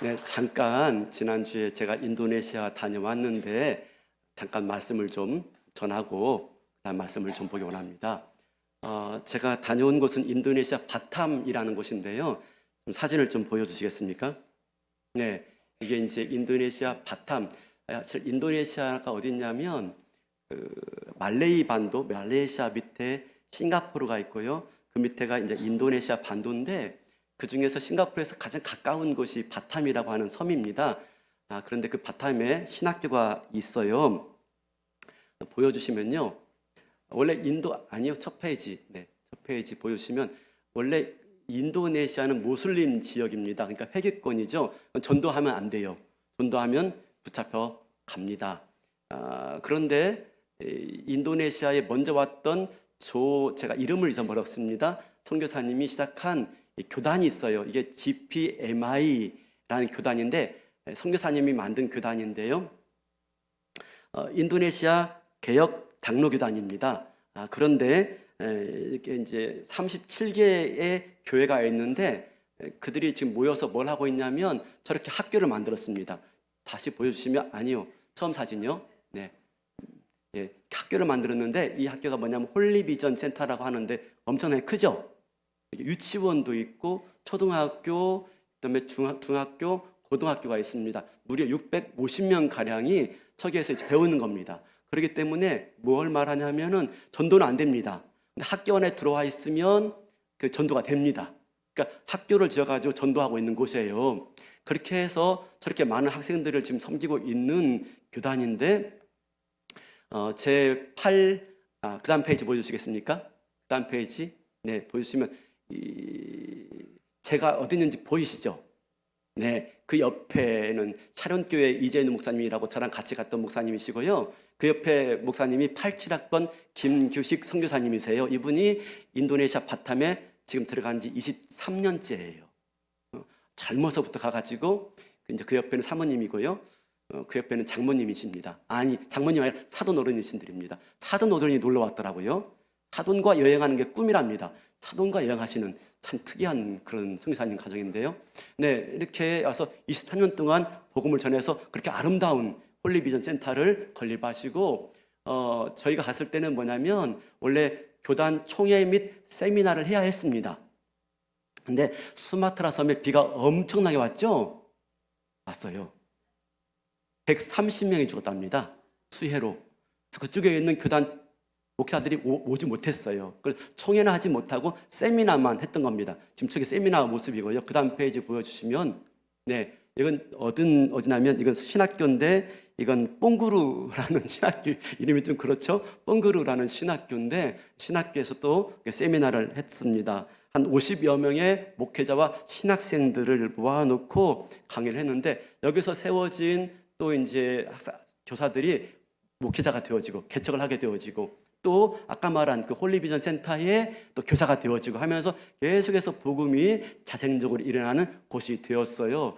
네, 잠깐 지난주에 제가 인도네시아 다녀왔는데 잠깐 말씀을 좀 전하고 그다음 말씀을 좀 보기 원합니다. 제가 다녀온 곳은 인도네시아 바탐이라는 곳인데요. 좀 사진을 좀 보여주시겠습니까? 네, 이게 이제 인도네시아 바탐. 인도네시아가 어디 있냐면 말레이 반도, 말레이시아 밑에 싱가포르가 있고요. 그 밑에가 이제 인도네시아 반도인데 그 중에서 싱가포르에서 가장 가까운 곳이 바탐이라고 하는 섬입니다. 그런데 그 바탐에 신학교가 있어요. 보여주시면요. 원래 첫 페이지. 네, 첫 페이지 보여주시면 원래 인도네시아는 모슬림 지역입니다. 그러니까 회계권이죠. 전도하면 안 돼요. 전도하면 붙잡혀 갑니다. 그런데 인도네시아에 먼저 왔던 제가 이름을 잊어버렸습니다. 선교사님이 시작한 교단이 있어요. 이게 GPMI라는 교단인데 선교사님이 만든 교단인데요. 인도네시아 개혁 장로교단입니다. 그런데 이렇게 이제 37개의 교회가 있는데 그들이 지금 모여서 뭘 하고 있냐면 저렇게 학교를 만들었습니다. 다시 보여주시면 아니요. 처음 사진이요. 네. 예, 학교를 만들었는데 이 학교가 뭐냐면 홀리비전 센터라고 하는데 엄청나게 크죠? 유치원도 있고 초등학교, 그다음에 중학교, 고등학교가 있습니다. 무려 650명 가량이 저기에서 이제 배우는 겁니다. 그렇기 때문에 뭘 말하냐면은 전도는 안 됩니다. 근데 학교 안에 들어와 있으면 그 전도가 됩니다. 그러니까 학교를 지어가지고 전도하고 있는 곳이에요. 그렇게 해서 저렇게 많은 학생들을 지금 섬기고 있는 교단인데 그 다음 페이지 보여주시겠습니까? 그 다음 페이지. 네, 보여주시면 제가 어디 있는지 보이시죠? 네, 그 옆에는 차련교회 이재는 목사님이라고 저랑 같이 갔던 목사님이시고요. 그 옆에 목사님이 87학번 김규식 선교사님이세요. 이분이 인도네시아 바탐에 지금 들어간 지 23년째예요. 젊어서부터 가가지고 이제 그 옆에는 사모님이고요. 그 옆에는 장모님이십니다. 아니, 장모님 아니라 사돈 어른이신들입니다. 사돈 어른이 놀러 왔더라고요. 사돈과 여행하는 게 꿈이랍니다. 사돈과 여행하시는 참 특이한 그런 선교사님 가정인데요. 네, 이렇게 와서 23년 동안 복음을 전해서 그렇게 아름다운 홀리비전 센터를 건립하시고 저희가 갔을 때는 뭐냐면 원래 교단 총회 및 세미나를 해야 했습니다. 근데 수마트라 섬에 비가 엄청나게 왔죠? 왔어요. 130명이 죽었답니다. 수해로. 그래서 그쪽에 있는 교단 목사들이 오지 못했어요. 그래서 총회는 하지 못하고 세미나만 했던 겁니다. 지금 저게 세미나 모습이고요. 그 다음 페이지 보여주시면, 네, 이건 어디냐면 이건 신학교인데 이건 뽕구루라는 신학교 이름이 좀 그렇죠. 뽕구루라는 신학교인데 신학교에서 또 세미나를 했습니다. 한 50여 명의 목회자와 신학생들을 모아놓고 강의를 했는데 여기서 세워진 또 이제 교사들이 목회자가 되어지고 개척을 하게 되어지고 또 아까 말한 그 홀리비전 센터에 또 교사가 되어지고 하면서 계속해서 복음이 자생적으로 일어나는 곳이 되었어요.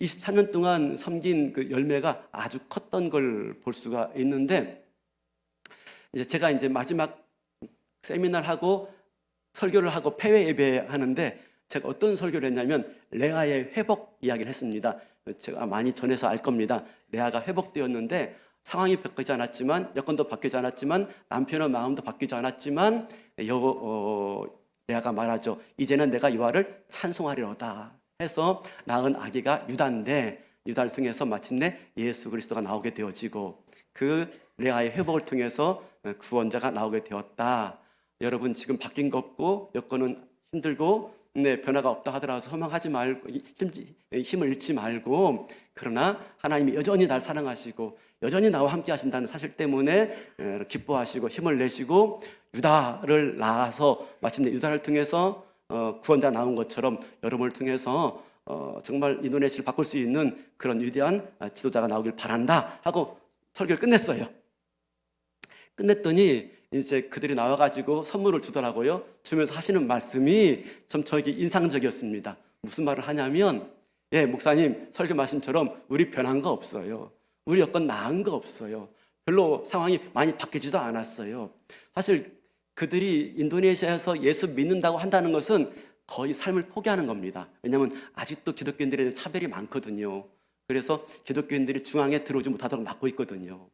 23년 동안 섬긴 그 열매가 아주 컸던 걸 볼 수가 있는데 이제 제가 이제 마지막 세미나를 하고 설교를 하고 폐회 예배하는데 제가 어떤 설교를 했냐면 레아의 회복 이야기를 했습니다. 제가 많이 전해서 알 겁니다. 레아가 회복되었는데 상황이 바뀌지 않았지만 여건도 바뀌지 않았지만 남편의 마음도 바뀌지 않았지만 레아가 말하죠. 이제는 내가 여호와를 찬송하리로다 해서 낳은 아기가 유다인데 유다를 통해서 마침내 예수 그리스도가 나오게 되어지고 그 레아의 회복을 통해서 구원자가 나오게 되었다. 여러분 지금 바뀐 거 없고 여건은 힘들고 변화가 없다 하더라도 소망하지 말고 힘을 잃지 말고 그러나 하나님이 여전히 날 사랑하시고 여전히 나와 함께 하신다는 사실 때문에 기뻐하시고 힘을 내시고 유다를 낳아서 마침내 유다를 통해서 구원자 나온 것처럼 여러분을 통해서 정말 인도네시아를 바꿀 수 있는 그런 위대한 지도자가 나오길 바란다 하고 설교를 끝냈어요. 끝냈더니 이제 그들이 나와가지고 선물을 주더라고요. 주면서 하시는 말씀이 좀 저에게 인상적이었습니다. 무슨 말을 하냐면 예, 목사님 설교 말씀처럼 우리 변한 거 없어요. 우리 여건 나은 거 없어요. 별로 상황이 많이 바뀌지도 않았어요. 사실 그들이 인도네시아에서 예수 믿는다고 한다는 것은 거의 삶을 포기하는 겁니다. 왜냐하면 아직도 기독교인들에 대한 차별이 많거든요. 그래서 기독교인들이 중앙에 들어오지 못하도록 막고 있거든요.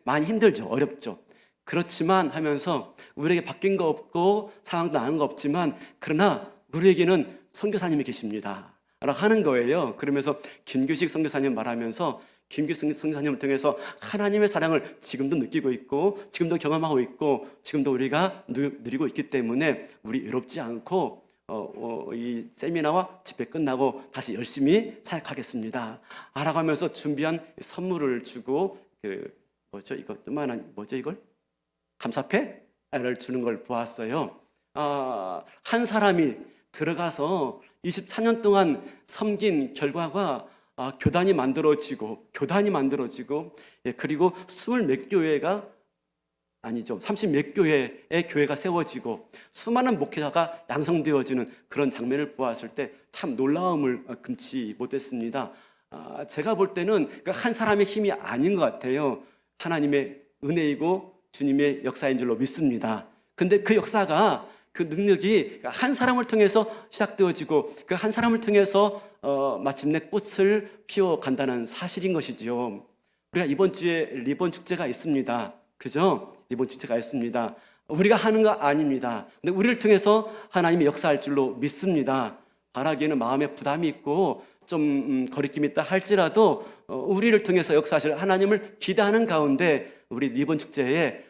많이 힘들죠. 어렵죠. 그렇지만 하면서 우리에게 바뀐 거 없고 상황도 나은 거 없지만 그러나 우리에게는 선교사님이 계십니다 라고 하는 거예요. 그러면서 김규식 선교사님 말하면서 김규식 선교사님을 통해서 하나님의 사랑을 지금도 느끼고 있고 지금도 경험하고 있고 지금도 우리가 누리고 있기 때문에 우리 외롭지 않고 이 세미나와 집회 끝나고 다시 열심히 사역하겠습니다 라고 하면서 준비한 선물을 주고 이걸 감사패를 주는 걸 보았어요. 한 사람이 들어가서 24년 동안 섬긴 결과가 교단이 만들어지고 그리고 20몇 교회가 아니죠. 30몇 교회의 교회가 세워지고 수많은 목회자가 양성되어지는 그런 장면을 보았을 때 참 놀라움을 금치 못했습니다. 제가 볼 때는 한 사람의 힘이 아닌 것 같아요. 하나님의 은혜이고 주님의 역사인 줄로 믿습니다. 근데 그 역사가 그 능력이 한 사람을 통해서 시작되어지고 그 한 사람을 통해서 마침내 꽃을 피워간다는 사실인 것이지요. 우리가 이번 주에 리본 축제가 있습니다. 그죠? 리본 축제가 있습니다. 우리가 하는 거 아닙니다. 근데 우리를 통해서 하나님이 역사할 줄로 믿습니다. 바라기에는 마음에 부담이 있고 좀 거리낌이 있다 할지라도 우리를 통해서 역사하실 하나님을 기대하는 가운데 우리 리본 축제에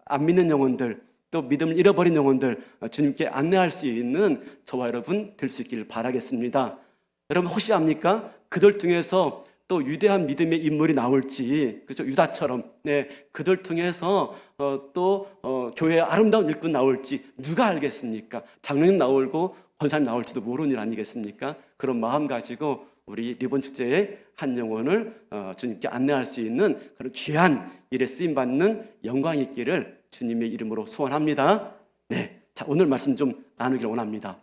안 믿는 영혼들 또 믿음을 잃어버린 영혼들 주님께 안내할 수 있는 저와 여러분 될 수 있기를 바라겠습니다. 여러분 혹시 압니까? 그들 통해서 또 위대한 믿음의 인물이 나올지, 그렇죠? 유다처럼 그들 통해서 또 교회의 아름다운 일꾼 나올지 누가 알겠습니까? 장로님 나오고 권사님 나올지도 모르는 일 아니겠습니까? 그런 마음 가지고 우리 리본 축제의 한 영혼을 주님께 안내할 수 있는 그런 귀한 일에 쓰임받는 영광이 있기를 주님의 이름으로 소원합니다. 자, 오늘 말씀 좀 나누기를 원합니다.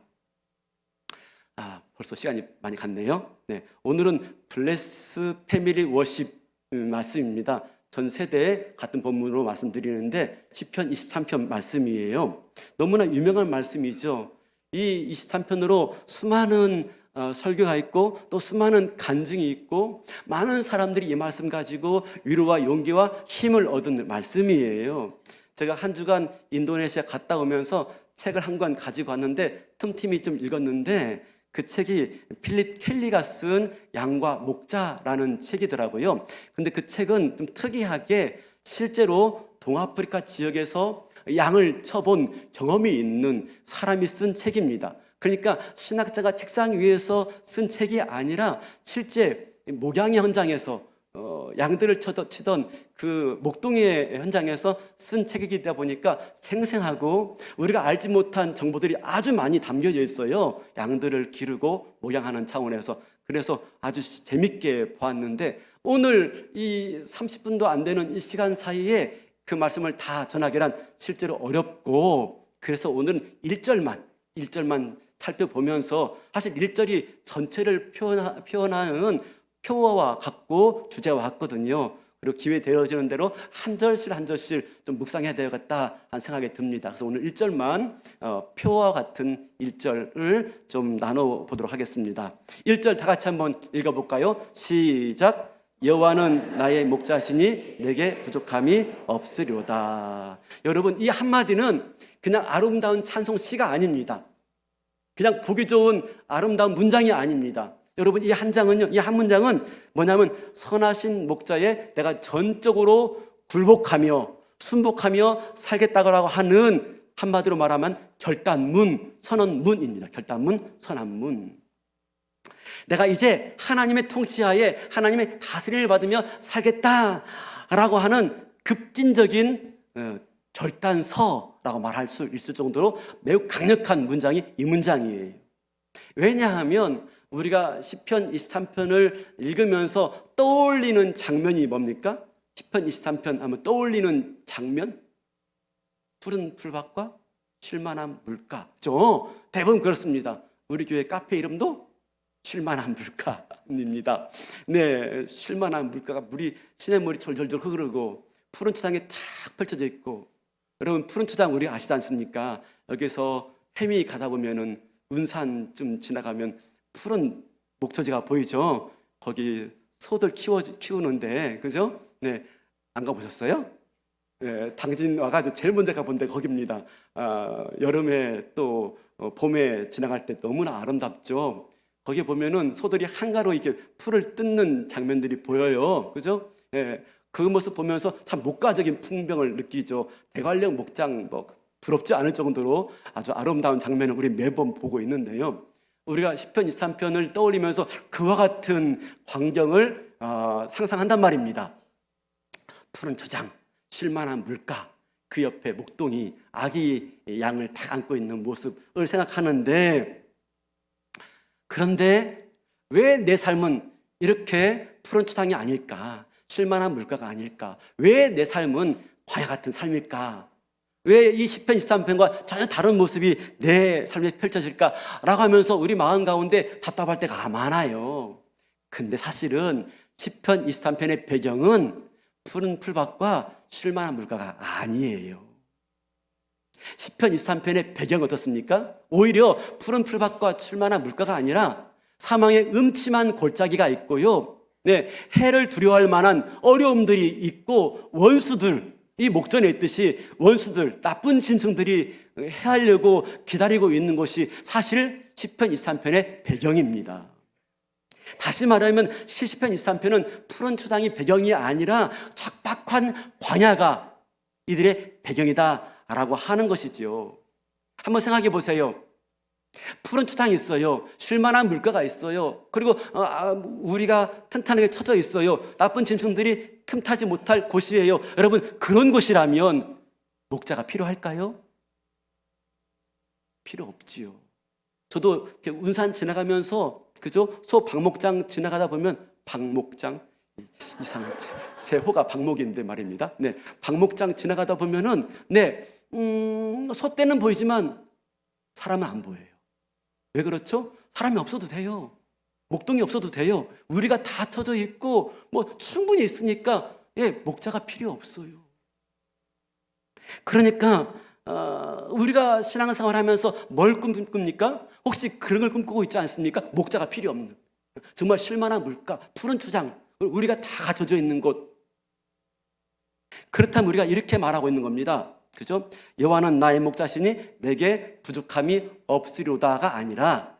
벌써 시간이 많이 갔네요. 오늘은 블레스 패밀리 워십 말씀입니다. 전 세대에 같은 본문으로 말씀드리는데 시편 23편 말씀이에요. 너무나 유명한 말씀이죠. 이 23편으로 수많은 설교가 있고 또 수많은 간증이 있고 많은 사람들이 이 말씀 가지고 위로와 용기와 힘을 얻은 말씀이에요. 제가 한 주간 인도네시아 갔다 오면서 책을 한 권 가지고 왔는데 틈틈이 좀 읽었는데 그 책이 필립 켈리가 쓴 양과 목자라는 책이더라고요. 근데 그 책은 좀 특이하게 실제로 동아프리카 지역에서 양을 쳐본 경험이 있는 사람이 쓴 책입니다. 그러니까 신학자가 책상 위에서 쓴 책이 아니라 실제 목양의 현장에서 양들을 치던 그 목동의 현장에서 쓴 책이다 보니까 생생하고 우리가 알지 못한 정보들이 아주 많이 담겨져 있어요. 양들을 기르고 목양하는 차원에서. 그래서 아주 재밌게 보았는데 오늘 이 30분도 안 되는 이 시간 사이에 그 말씀을 다 전하기란 실제로 어렵고 그래서 오늘은 1절만 살펴보면서 사실 1절이 전체를 표현하는 표어와 같고 주제와 같거든요. 그리고 기회 되어지는 대로 한 절씩 좀 묵상해야 되겠다 하는 생각이 듭니다. 그래서 오늘 1절만 표어와 같은 1절을 좀 나눠보도록 하겠습니다. 1절 다 같이 한번 읽어볼까요? 시작. 여호와는 나의 목자시니 내게 부족함이 없으리로다. 여러분 이 한마디는 그냥 아름다운 찬송시가 아닙니다. 그냥 보기 좋은 아름다운 문장이 아닙니다. 여러분 이 한 문장은 뭐냐면 선하신 목자에 내가 전적으로 굴복하며 순복하며 살겠다고 하는 한마디로 말하면 결단문, 선언문입니다. 결단문, 선언문. 내가 이제 하나님의 통치하에 하나님의 다스림을 받으며 살겠다라고 하는 급진적인 결단서라고 말할 수 있을 정도로 매우 강력한 문장이 이 문장이에요. 왜냐하면 우리가 시편 23편을 읽으면서 떠올리는 장면이 뭡니까? 시편 23편 하면 떠올리는 장면? 푸른 풀밭과 쉴만한 물가죠. 대부분 그렇습니다. 우리 교회 카페 이름도 쉴만한 물가입니다. 쉴만한 물가가 시냇물이 절절절 흐르고 푸른 초장이 탁 펼쳐져 있고 여러분 푸른 초장 우리 아시지 않습니까? 여기서 해미 가다 보면은 운산쯤 지나가면 푸른 목초지가 보이죠? 거기 소들 키우는데, 그죠? 네, 안 가보셨어요? 네, 당진 와가지고 제일 먼저 가본 데 거기입니다. 여름에 또 봄에 지나갈 때 너무나 아름답죠? 거기 보면은 소들이 한가로 이렇게 풀을 뜯는 장면들이 보여요. 그죠? 예, 그 모습 보면서 참 목가적인 풍경을 느끼죠. 대관령 목장 뭐 부럽지 않을 정도로 아주 아름다운 장면을 우리 매번 보고 있는데요. 우리가 시편 23편을 떠올리면서 그와 같은 광경을 상상한단 말입니다. 푸른 초장, 쉴만한 물가, 그 옆에 목동이 아기 양을 딱 안고 있는 모습을 생각하는데, 그런데 왜 내 삶은 이렇게 푸른 초장이 아닐까? 쉴만한 물가가 아닐까? 왜 내 삶은 광야 같은 삶일까? 왜 이 시편 23편과 전혀 다른 모습이 내 삶에 펼쳐질까? 라고 하면서 우리 마음 가운데 답답할 때가 많아요. 근데 사실은 시편 23편의 배경은 푸른 풀밭과 쉴만한 물가가 아니에요. 시편 23편의 배경은 어떻습니까? 오히려 푸른 풀밭과 쉴만한 물가가 아니라 사망의 음침한 골짜기가 있고요. 네, 해를 두려워할 만한 어려움들이 있고, 원수들, 이 목전에 있듯이 원수들, 나쁜 짐승들이 해하려고 기다리고 있는 것이 사실 시편 23편의 배경입니다. 다시 말하면 시편 23편은 푸른 초장이 배경이 아니라 척박한 광야가 이들의 배경이다라고 하는 것이죠. 한번 생각해 보세요. 푸른 초장이 있어요. 쉴만한 물가가 있어요. 그리고 우리가 튼튼하게 쳐져 있어요. 나쁜 짐승들이 틈타지 못할 곳이에요. 여러분, 그런 곳이라면 목자가 필요할까요? 필요 없지요. 저도 이렇게 운산 지나가면서, 그죠? 소 방목장 지나가다 보면, 방목장, 이상한, 제 호가 방목인데 말입니다. 네, 방목장 지나가다 보면은, 네, 소떼는 보이지만 사람은 안 보여요. 왜 그렇죠? 사람이 없어도 돼요. 목동이 없어도 돼요. 우리가 다 쳐져 있고 뭐 충분히 있으니까 목자가 필요 없어요. 그러니까 우리가 신앙생활 하면서 뭘 꿈꿉니까? 혹시 그런 걸 꿈꾸고 있지 않습니까? 목자가 필요 없는, 정말 쉴만한 물가, 푸른 초장, 우리가 다 갖춰져 있는 곳. 그렇다면 우리가 이렇게 말하고 있는 겁니다. 그죠? 여호와는 나의 목자시니 내게 부족함이 없으리로다가 아니라,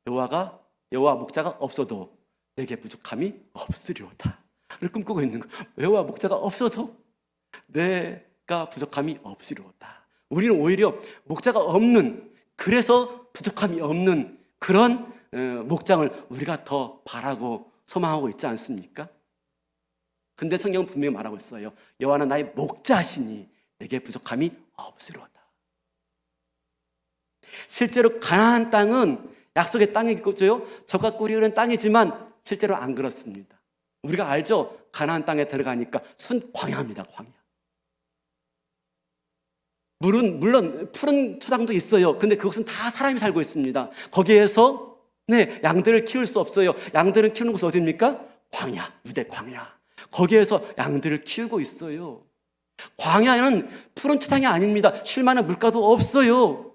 여호와 목자가 없어도 내게 부족함이 없으리로다를 꿈꾸고 있는 거. 여호와 목자가 없어도 내가 부족함이 없으리로다. 우리는 오히려 목자가 없는, 그래서 부족함이 없는 그런 목장을 우리가 더 바라고 소망하고 있지 않습니까? 근데 성경은 분명히 말하고 있어요. 여호와는 나의 목자시니 내게 부족함이 없으리로다. 실제로 가나안 땅은 약속의 땅이고요, 젖과 꿀이 흐르는 땅이지만 실제로 안 그렇습니다. 우리가 알죠? 가나안 땅에 들어가니까 순 광야입니다. 광야. 물은 물론 푸른 초장도 있어요. 근데 그것은 다 사람이 살고 있습니다. 거기에서 양들을 키울 수 없어요. 양들을 키우는 곳은 어디입니까? 광야, 유대 광야. 거기에서 양들을 키우고 있어요. 광야는 푸른 초장이 아닙니다. 쉴만한 물가도 없어요.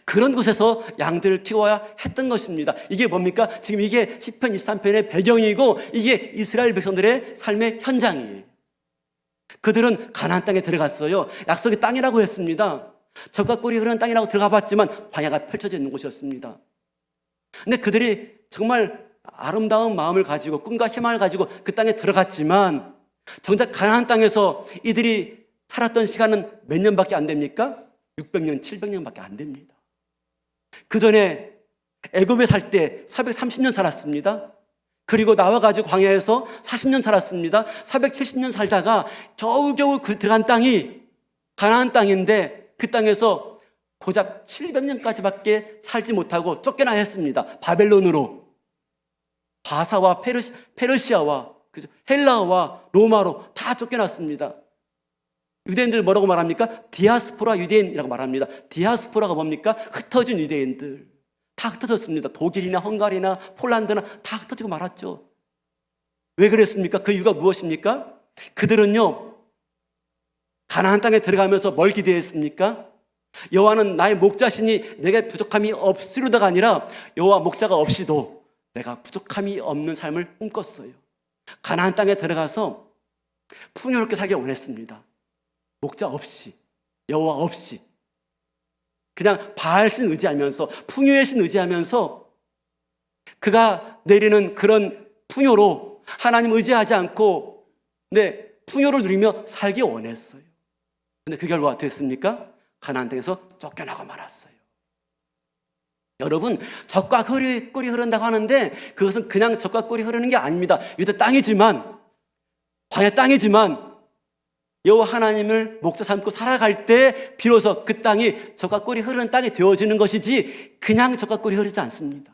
그런 곳에서 양들을 키워야 했던 것입니다. 이게 뭡니까? 지금 이게 시편 23편의 배경이고, 이게 이스라엘 백성들의 삶의 현장이에요. 그들은 가나안 땅에 들어갔어요. 약속의 땅이라고 했습니다. 젖과 꿀이 흐르는 땅이라고 들어가 봤지만 광야가 펼쳐져 있는 곳이었습니다. 근데 그들이 정말 아름다운 마음을 가지고 꿈과 희망을 가지고 그 땅에 들어갔지만, 정작 가나안 땅에서 이들이 살았던 시간은 몇 년밖에 안 됩니까? 600년, 700년밖에 안 됩니다. 그 전에 애굽에 살 때 430년 살았습니다. 그리고 나와가지고 광야에서 40년 살았습니다. 470년 살다가 겨우겨우 그 들어간 땅이 가나안 땅인데, 그 땅에서 고작 700년까지밖에 살지 못하고 쫓겨나야 했습니다. 바벨론으로, 바사와 페르시아와 헬라와 로마로 다 쫓겨났습니다. 유대인들 뭐라고 말합니까? 디아스포라 유대인이라고 말합니다. 디아스포라가 뭡니까? 흩어진 유대인들. 다 흩어졌습니다. 독일이나 헝가리나 폴란드나 다 흩어지고 말았죠. 왜 그랬습니까? 그 이유가 무엇입니까? 그들은요, 가나안 땅에 들어가면서 뭘 기대했습니까? 여호와는 나의 목자시니 내게 부족함이 없으리로다가 아니라 여호와 목자가 없이도 내가 부족함이 없는 삶을 꿈꿨어요. 가나안 땅에 들어가서 풍요롭게 살기 원했습니다. 목자 없이, 여호와 없이, 그냥 바알 신 의지하면서, 풍요의 신 의지하면서 그가 내리는 그런 풍요로 하나님 의지하지 않고 풍요를 누리며 살기 원했어요. 근데 그 결과 어떻게 했습니까? 가나안 땅에서 쫓겨나고 말았어요. 여러분, 젖과 꿀이 흐른다고 하는데 그것은 그냥 젖과 꿀이 흐르는 게 아닙니다. 유대 땅이지만, 광야 땅이지만 여호와 하나님을 목자 삼고 살아갈 때 비로소 그 땅이 젖과 꿀이 흐르는 땅이 되어지는 것이지 그냥 젖과 꿀이 흐르지 않습니다.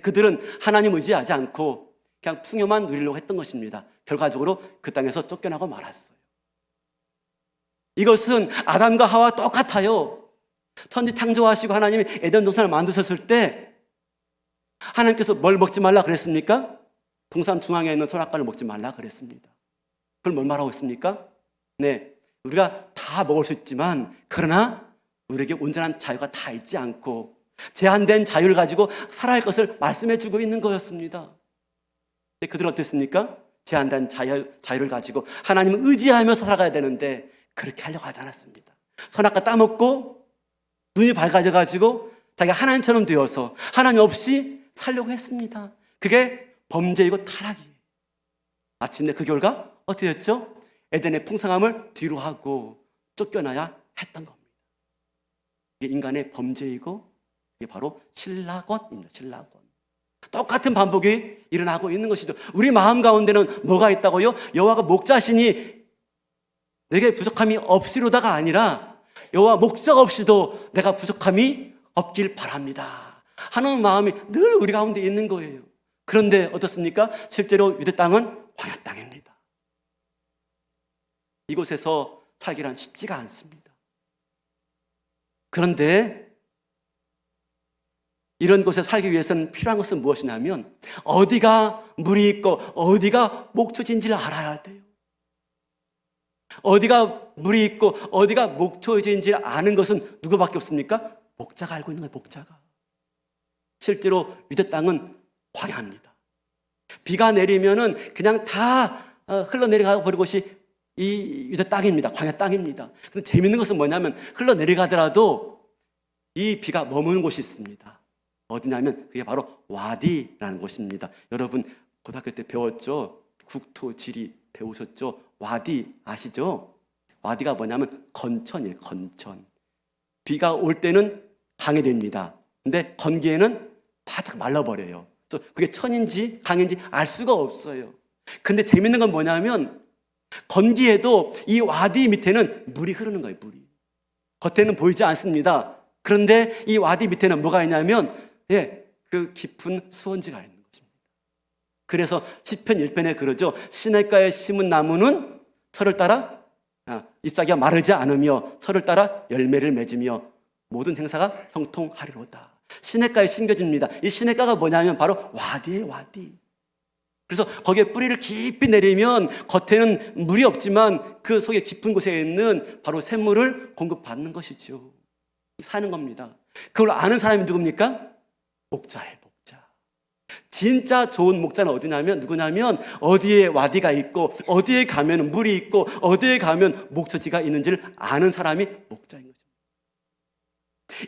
그들은 하나님 의지하지 않고 그냥 풍요만 누리려고 했던 것입니다. 결과적으로 그 땅에서 쫓겨나고 말았어요. 이것은 아담과 하와 똑같아요. 천지 창조하시고 하나님이 에덴 동산을 만드셨을 때 하나님께서 뭘 먹지 말라 그랬습니까? 동산 중앙에 있는 선악과를 먹지 말라 그랬습니다. 그걸 뭘 말하고 있습니까? 우리가 다 먹을 수 있지만 그러나 우리에게 온전한 자유가 다 있지 않고 제한된 자유를 가지고 살아갈 것을 말씀해 주고 있는 거였습니다. 그들은 어땠습니까? 제한된 자유를 가지고 하나님을 의지하며 살아가야 되는데 그렇게 하려고 하지 않았습니다. 선악과 따먹고 눈이 밝아져가지고 자기가 하나님처럼 되어서 하나님 없이 살려고 했습니다. 그게 범죄이고 타락이에요. 마침내 그 결과 어떻게 됐죠? 에덴의 풍성함을 뒤로 하고 쫓겨나야 했던 겁니다. 이게 인간의 범죄이고 이게 바로 신라권입니다. 신라권. 똑같은 반복이 일어나고 있는 것이죠. 우리 마음 가운데는 뭐가 있다고요? 여호와가 목자시니 내게 부족함이 없으로다가 아니라 여호와 목자가 없이도 내가 부족함이 없길 바랍니다 하는 마음이 늘 우리 가운데 있는 거예요. 그런데 어떻습니까? 실제로 유대 땅은 광야 땅입니다. 이곳에서 살기란 쉽지가 않습니다. 그런데 이런 곳에 살기 위해서는 필요한 것은 무엇이냐면 어디가 물이 있고 어디가 목초지인지를 알아야 돼요. 어디가 물이 있고 어디가 목초지인지를 아는 것은 누구밖에 없습니까? 목자가 알고 있는 거예요. 목자가. 실제로 유대 땅은 광야입니다. 비가 내리면은 그냥 다 흘러내려가 버린 곳이 이 유대 땅입니다. 광야 땅입니다. 근데 재밌는 것은 뭐냐면 흘러내려가더라도 이 비가 머무는 곳이 있습니다. 어디냐면 그게 바로 와디라는 곳입니다. 여러분 고등학교 때 배웠죠? 국토 지리 배우셨죠? 와디 아시죠? 와디가 뭐냐면 건천이에요. 건천. 비가 올 때는 강해됩니다. 근데 건기에는 바짝 말라버려요. 그래서 그게 천인지 강인지 알 수가 없어요. 근데 재밌는 건 뭐냐면 건기에도 이 와디 밑에는 물이 흐르는 거예요. 물이. 겉에는 보이지 않습니다. 그런데 이 와디 밑에는 뭐가 있냐면 그 깊은 수원지가 있는 것입니다. 그래서 시편 1편에 그러죠. 시냇가에 심은 나무는 철을 따라 잎사귀가 마르지 않으며 철을 따라 열매를 맺으며 모든 행사가 형통하리로다. 시냇가에 심겨집니다. 이 시냇가가 뭐냐면 바로 와디예요. 와디. 그래서 거기에 뿌리를 깊이 내리면 겉에는 물이 없지만 그 속에 깊은 곳에 있는 바로 샘물을 공급받는 것이죠. 사는 겁니다. 그걸 아는 사람이 누굽니까? 목자예요. 목자. 진짜 좋은 목자는 어디냐면 누구냐면 어디에 와디가 있고 어디에 가면 물이 있고 어디에 가면 목초지가 있는지를 아는 사람이 목자인 것입니다.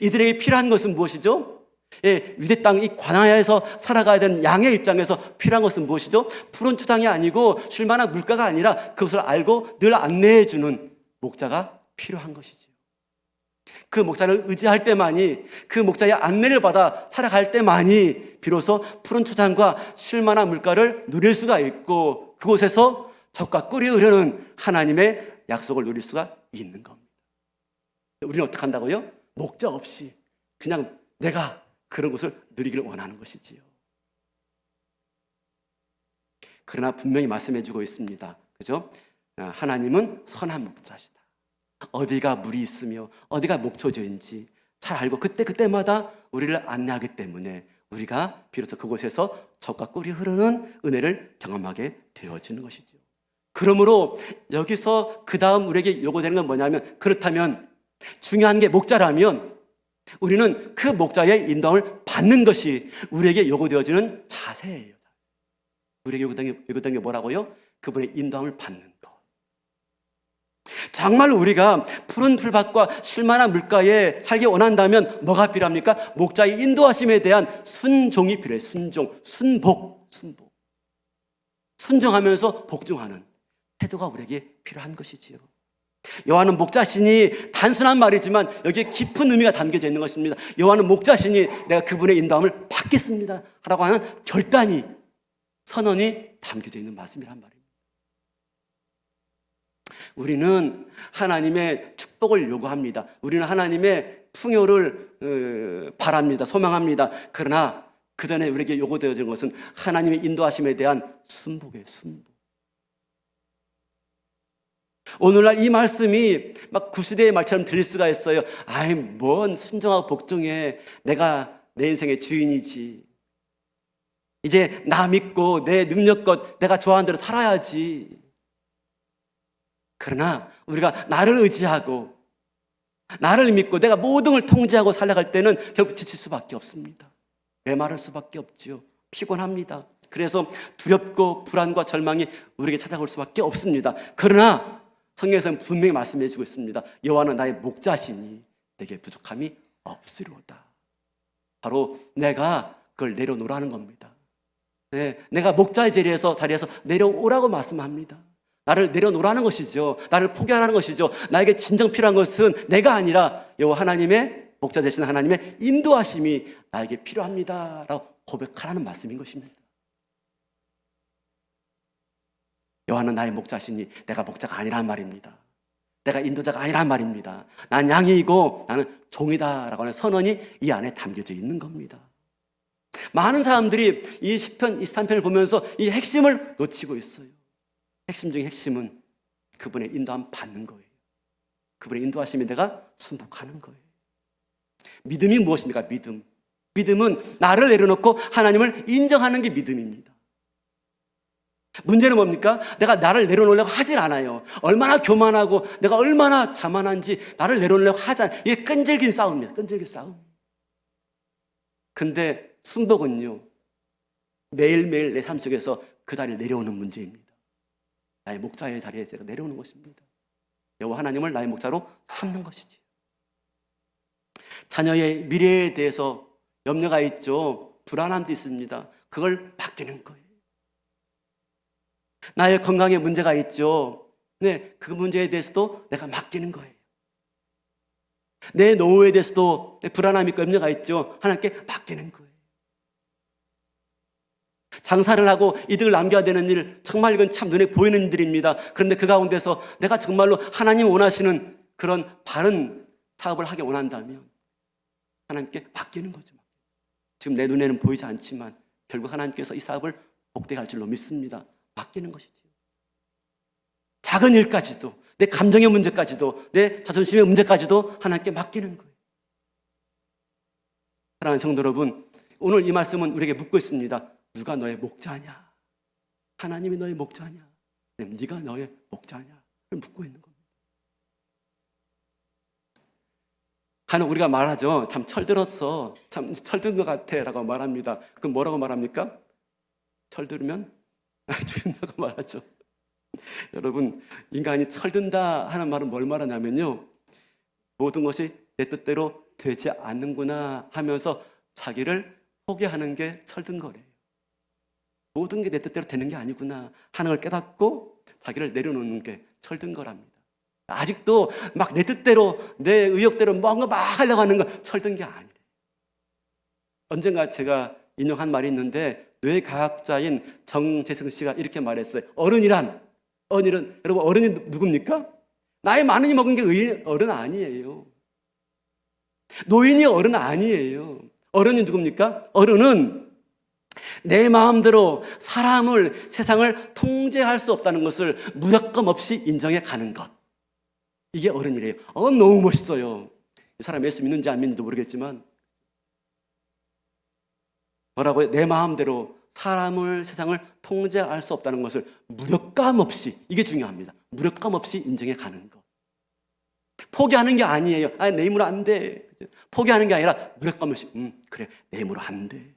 이들에게 필요한 것은 무엇이죠? 유대 땅 이 광야에서 살아가야 되는 양의 입장에서 필요한 것은 무엇이죠? 푸른 초장이 아니고 쉴만한 물가가 아니라 그것을 알고 늘 안내해 주는 목자가 필요한 것이죠. 그 목자를 의지할 때만이 그 목자의 안내를 받아 살아갈 때만이 비로소 푸른 초장과 쉴만한 물가를 누릴 수가 있고 그곳에서 젖과 꿀이 흐르는 하나님의 약속을 누릴 수가 있는 겁니다. 우리는 어떻게 한다고요? 목자 없이 그냥 내가 그런 것을 누리기를 원하는 것이지요. 그러나 분명히 말씀해주고 있습니다. 그죠? 하나님은 선한 목자시다. 어디가 물이 있으며 어디가 목초지인지 잘 알고 그때마다 우리를 안내하기 때문에 우리가 비로소 그곳에서 젖과 꿀이 흐르는 은혜를 경험하게 되어지는 것이죠. 그러므로 여기서 그 다음 우리에게 요구되는 건 뭐냐면 그렇다면 중요한 게 목자라면 우리는 그 목자의 인도함을 받는 것이 우리에게 요구되어지는 자세예요. 우리에게 요구되는 게 뭐라고요? 그분의 인도함을 받는 것. 정말 우리가 푸른 풀밭과 쉴만한 물가에 살기 원한다면 뭐가 필요합니까? 목자의 인도하심에 대한 순종이 필요해요. 순복. 순종하면서 복종하는 태도가 우리에게 필요한 것이지요. 여호와는 목자시니 단순한 말이지만 여기에 깊은 의미가 담겨져 있는 것입니다. 여호와는 목자시니 내가 그분의 인도함을 받겠습니다 라고 하는 결단이, 선언이 담겨져 있는 말씀이란 말입니다. 우리는 하나님의 축복을 요구합니다. 우리는 하나님의 풍요를 바랍니다. 소망합니다. 그러나 그 전에 우리에게 요구되어지는 것은 하나님의 인도하심에 대한 순복이에요. 순복. 오늘날 이 말씀이 막 구시대의 말처럼 들릴 수가 있어요. 아이, 뭔 순종하고 복종해. 내가 내 인생의 주인이지. 이제 나 믿고 내 능력껏 내가 좋아하는 대로 살아야지. 그러나 우리가 나를 의지하고 나를 믿고 내가 모든 걸 통제하고 살아갈 때는 결국 지칠 수밖에 없습니다. 메마를 수밖에 없지요. 피곤합니다. 그래서 두렵고 불안과 절망이 우리에게 찾아올 수밖에 없습니다. 그러나 성경에서는 분명히 말씀해 주고 있습니다. 여호와는 나의 목자시니 내게 부족함이 없으리로다. 바로 내가 그걸 내려놓으라는 겁니다. 네, 내가 목자의 자리에서 내려오라고 말씀합니다. 나를 내려놓으라는 것이죠. 나를 포기하라는 것이죠. 나에게 진정 필요한 것은 내가 아니라 여호와 하나님의 목자 되시는 하나님의 인도하심이 나에게 필요합니다 라고 고백하라는 말씀인 것입니다. 여호와는 나의 목자시니 내가 목자가 아니란 말입니다. 내가 인도자가 아니란 말입니다. 난 양이고 나는 종이다 라고 하는 선언이 이 안에 담겨져 있는 겁니다. 많은 사람들이 이 시편 23편을 보면서 이 핵심을 놓치고 있어요. 핵심 중에 핵심은 그분의 인도함 받는 거예요. 그분의 인도하심에 내가 순복하는 거예요. 믿음이 무엇입니까? 믿음은 나를 내려놓고 하나님을 인정하는 게 믿음입니다. 문제는 뭡니까? 내가 나를 내려놓으려고 하질 않아요. 얼마나 교만하고 내가 얼마나 자만한지 나를 내려놓으려고 하지 않아요. 이게 끈질긴 싸움입니다. 끈질긴 싸움. 근데 순복은요, 매일매일 내 삶 속에서 그 자리를 내려오는 문제입니다. 나의 목자의 자리에 제가 내려오는 것입니다. 여호와 하나님을 나의 목자로 삼는 것이지. 자녀의 미래에 대해서 염려가 있죠. 불안함도 있습니다. 그걸 맡기는 거예요. 나의 건강에 문제가 있죠. 네, 그 문제에 대해서도 내가 맡기는 거예요. 내 노후에 대해서도 불안함이 있고 염려가 있죠. 하나님께 맡기는 거예요. 장사를 하고 이득을 남겨야 되는 일, 정말 이건 참 눈에 보이는 일들입니다. 그런데 그 가운데서 내가 정말로 하나님 원하시는 그런 바른 사업을 하기 원한다면 하나님께 맡기는 거죠. 지금 내 눈에는 보이지 않지만 결국 하나님께서 이 사업을 복되게 할 줄로 믿습니다. 맡기는 것이죠. 작은 일까지도, 내 감정의 문제까지도, 내 자존심의 문제까지도 하나님께 맡기는 거예요. 사랑하는 성도 여러분, 오늘 이 말씀은 우리에게 묻고 있습니다. 누가 너의 목자냐? 하나님이 너의 목자냐? 네가 너의 목자냐? 묻고 있는 겁니다. 간혹 우리가 말하죠. 참 철들었어. 참 철든 것 같아 라고 말합니다. 그럼 뭐라고 말합니까? 철들으면 죽는다고 말하죠. 여러분, 인간이 철든다 하는 말은 뭘 말하냐면요, 모든 것이 내 뜻대로 되지 않는구나 하면서 자기를 포기하는 게 철든 거래요. 모든 게 내 뜻대로 되는 게 아니구나 하는 걸 깨닫고 자기를 내려놓는 게 철든 거랍니다. 아직도 막 내 뜻대로 내 의욕대로 뭔가 막 하려고 하는 건 철든 게 아니래요. 언젠가 제가 인용한 말이 있는데 뇌과학자인 정재승 씨가 이렇게 말했어요. 어른이란, 여러분 어른이 누굽니까? 나이 많으니 먹은 게 어른 아니에요. 노인이 어른 아니에요. 어른이 누굽니까? 어른은 내 마음대로 사람을, 세상을 통제할 수 없다는 것을 무조건 없이 인정해 가는 것. 이게 어른이래요. 너무 멋있어요. 이 사람 예수 믿는지 안 믿는지도 모르겠지만 뭐라고요? 내 마음대로 사람을, 세상을 통제할 수 없다는 것을 무력감 없이, 이게 중요합니다. 무력감 없이 인정해 가는 것. 포기하는 게 아니에요. 내 힘으로 안 돼. 포기하는 게 아니라 무력감 없이 그래, 내 힘으로 안 돼.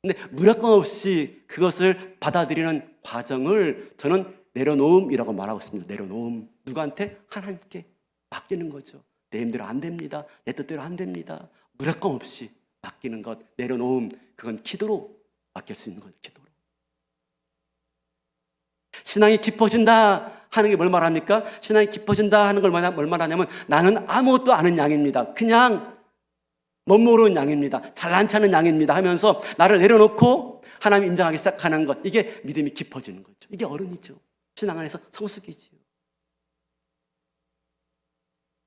근데 무력감 없이 그것을 받아들이는 과정을 저는 내려놓음이라고 말하고 있습니다. 내려놓음. 누구한테? 하나님께 맡기는 거죠. 내 힘대로 안 됩니다. 내 뜻대로 안 됩니다. 무력감 없이 맡기는 것, 내려놓음. 그건 기도로 맡길 수 있는 거죠. 기도로. 신앙이 깊어진다 하는 게 뭘 말합니까? 신앙이 깊어진다 하는 걸 뭘 말하냐면 나는 아무것도 아는 양입니다. 그냥 못 모르는 양입니다. 잘난 체하는 양입니다 하면서 나를 내려놓고 하나님 인정하기 시작하는 것. 이게 믿음이 깊어지는 거죠. 이게 어른이죠. 신앙 안에서 성숙이지요.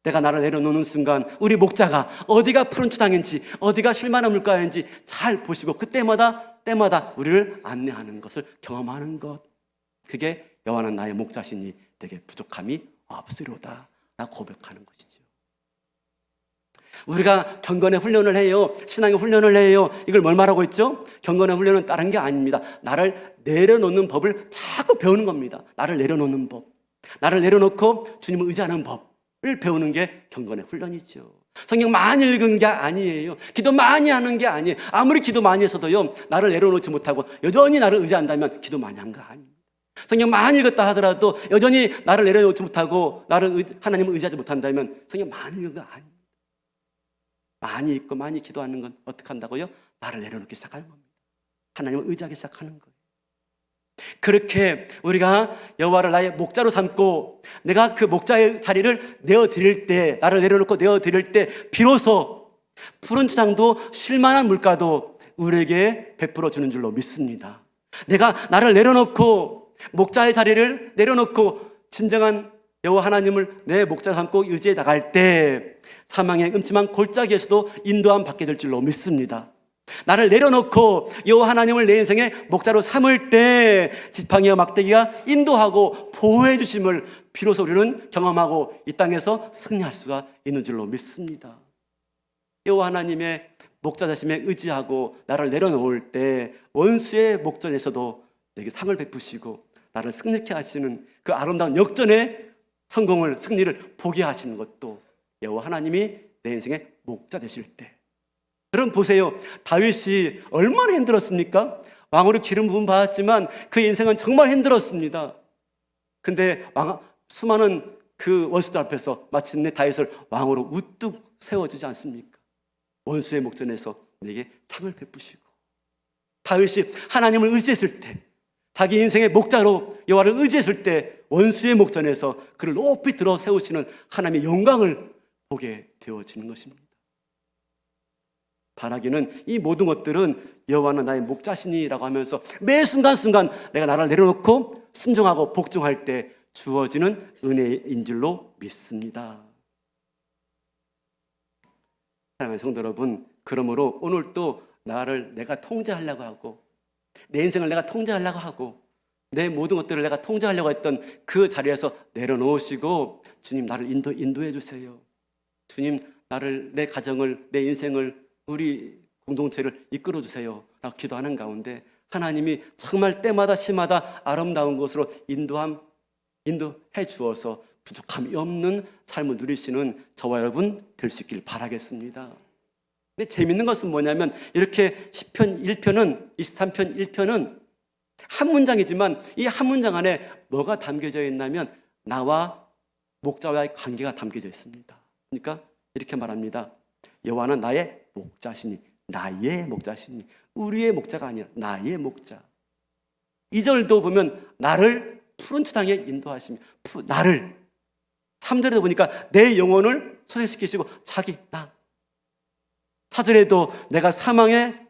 내가 나를 내려놓는 순간 우리 목자가 어디가 푸른 초당인지 어디가 쉴만한 물가인지 잘 보시고 그때마다 우리를 안내하는 것을 경험하는 것. 그게 여호와는 나의 목자시니 내게 부족함이 없으리로다 라고 고백하는 것이죠. 우리가 경건의 훈련을 해요. 신앙의 훈련을 해요. 이걸 뭘 말하고 있죠? 경건의 훈련은 다른 게 아닙니다. 나를 내려놓는 법을 자꾸 배우는 겁니다. 나를 내려놓는 법. 나를 내려놓고 주님을 의지하는 법을 배우는 게 경건의 훈련이죠. 성경 많이 읽은 게 아니에요. 기도 많이 하는 게 아니에요. 아무리 기도 많이 했어도요, 나를 내려놓지 못하고 여전히 나를 의지한다면 기도 많이 한 거 아닙니다. 성경 많이 읽었다 하더라도 여전히 나를 내려놓지 못하고 하나님을 의지하지 못한다면 성경 많이 읽은 거 아닙니다. 많이 읽고 많이 기도하는 건 어떻게 한다고요? 나를 내려놓기 시작하는 겁니다. 하나님을 의지하기 시작하는 거예요. 그렇게 우리가 여호와를 나의 목자로 삼고 내가 그 목자의 자리를 내어드릴 때, 나를 내려놓고 내어드릴 때 비로소 푸른 초장도 쉴만한 물가도 우리에게 베풀어 주는 줄로 믿습니다. 내가 나를 내려놓고 목자의 자리를 내려놓고 진정한 여호와 하나님을 내 목자로 삼고 의지해 나갈 때 사망의 음침한 골짜기에서도 인도함 받게 될 줄로 믿습니다. 나를 내려놓고 여호와 하나님을 내 인생의 목자로 삼을 때 지팡이와 막대기가 인도하고 보호해 주심을 비로소 우리는 경험하고 이 땅에서 승리할 수가 있는 줄로 믿습니다. 여호와 하나님의 목자자심에 의지하고 나를 내려놓을 때 원수의 목전에서도 내게 상을 베푸시고 나를 승리케 하시는 그 아름다운 역전의 승리를 보게 하시는 것도 여호와 하나님이 내 인생의 목자 되실 때. 여러분 보세요. 다윗이 얼마나 힘들었습니까? 왕으로 기름 부음 받았지만 그 인생은 정말 힘들었습니다. 근데 수많은 그 원수들 앞에서 마침내 다윗을 왕으로 우뚝 세워주지 않습니까? 원수의 목전에서 내게 상을 베푸시고 다윗이 하나님을 의지했을 때 자기 인생의 목자로 여호와를 의지했을 때 원수의 목전에서 그를 높이 들어 세우시는 하나님의 영광을 보게 되어지는 것입니다. 바라기는 이 모든 것들은 여호와는 나의 목자시니라고 하면서 매 순간순간 내가 나를 내려놓고 순종하고 복종할 때 주어지는 은혜인 줄로 믿습니다. 사랑하는 성도 여러분, 그러므로 오늘 또 나를 내가 통제하려고 하고 내 인생을 내가 통제하려고 하고 내 모든 것들을 내가 통제하려고 했던 그 자리에서 내려놓으시고 주님 나를 인도해 주세요. 주님 나를, 내 가정을, 내 인생을, 우리 공동체를 이끌어 주세요 라고 기도하는 가운데 하나님이 정말 때마다 시마다 아름다운 곳으로 인도해 주어서 부족함이 없는 삶을 누리시는 저와 여러분 될 수 있기를 바라겠습니다. 근데 재밌는 것은 뭐냐면 이렇게 시편 1편은 23편 1편은 한 문장이지만 이 한 문장 안에 뭐가 담겨져 있냐면 나와 목자와의 관계가 담겨져 있습니다. 그러니까 이렇게 말합니다. 여호와는 나의 목자시니, 나의 목자시니, 우리의 목자가 아니라 나의 목자. 2절도 보면 나를 푸른 초당에 인도하시며 나를 3절에도 보니까 내 영혼을 소생시키시고 자기 나 4절에도 내가 사망의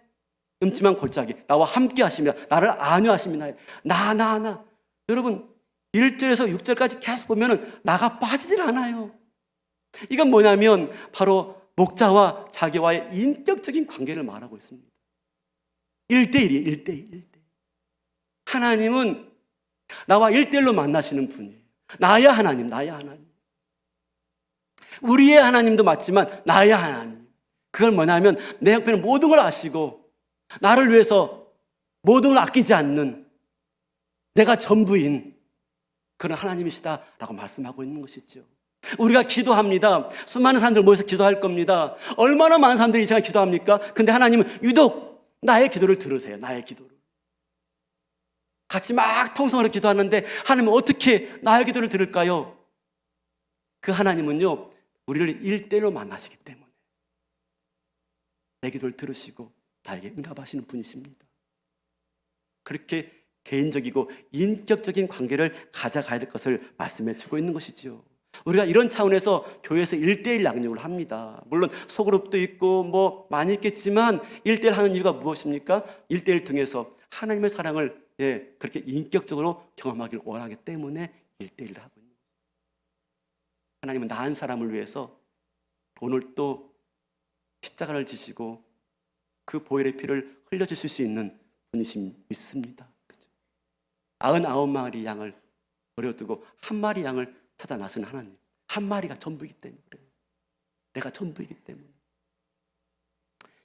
음침한 골짜기 나와 함께 하십니다. 나를 안위하십니다. 나 여러분 1절에서 6절까지 계속 보면 나가 빠지질 않아요. 이건 뭐냐면 바로 목자와 자기와의 인격적인 관계를 말하고 있습니다. 1대1이에요. 1대1. 하나님은 나와 1대1로 만나시는 분이에요. 나야 하나님. 우리의 하나님도 맞지만 나야 하나님. 그건 뭐냐면 내 형편의 모든 걸 아시고 나를 위해서 모든 걸 아끼지 않는 내가 전부인 그런 하나님이시다라고 말씀하고 있는 것이죠. 우리가 기도합니다. 수많은 사람들 모여서 기도할 겁니다. 얼마나 많은 사람들이 이 시간에 기도합니까? 근데 하나님은 유독 나의 기도를 들으세요. 나의 기도를. 같이 막 통성으로 기도하는데 하나님은 어떻게 나의 기도를 들을까요? 그 하나님은요, 우리를 1대1로 만나시기 때문에 내 기도를 들으시고 나에게 응답하시는 분이십니다. 그렇게 개인적이고 인격적인 관계를 가져가야 될 것을 말씀해 주고 있는 것이죠. 우리가 이런 차원에서 교회에서 1대1 양육을 합니다. 물론 소그룹도 있고 뭐 많이 있겠지만 1대1 하는 이유가 무엇입니까? 1대1 통해서 하나님의 사랑을 그렇게 인격적으로 경험하기를 원하기 때문에 1대1을 하고 있는 거예요. 하나님은 나은 사람을 위해서 오늘 또 십자가를 지시고 그 보혈의 피를 흘려주실 수 있는 분이심 믿습니다. 99마리 양을 버려두고 한 마리 양을 찾아 나선 하나님. 한 마리가 전부이기 때문에 그래요. 내가 전부이기 때문에.